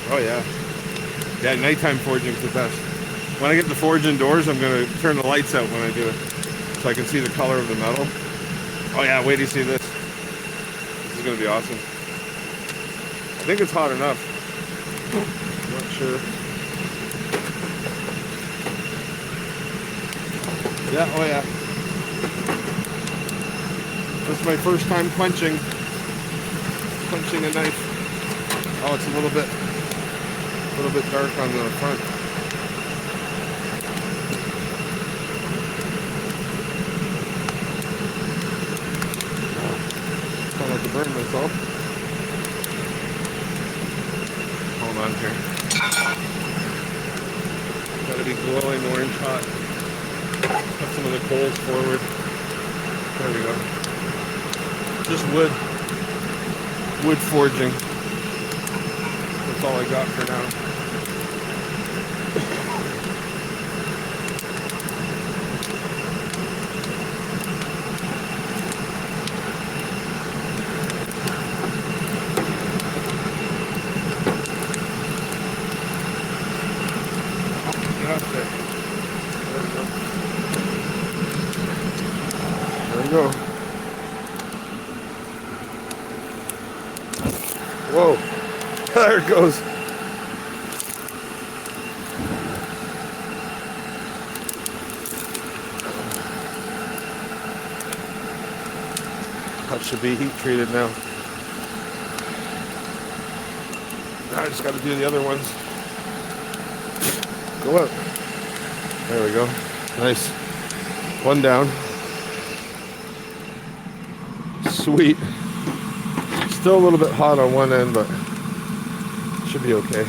Oh yeah. Yeah, nighttime forging's the best. When I get the forge indoors, I'm gonna turn the lights out when I do it, so I can see the color of the metal. Oh yeah, wait till you see this. This is gonna be awesome. I think it's hot enough. I'm not sure. Yeah, oh yeah. This is my first time quenching a knife. Oh, it's a little bit dark on the front. Trying not to burn myself. Hold on here. Gotta be glowing orange hot. Put some of the coals forward. There we go. Just wood forging. That's all I got for now. There we go. Whoa, there it goes. That should be heat treated now. Now I just got to do the other ones. Go up. There we go. Nice. One down. Sweet. Still a little bit hot on one end, but should be okay.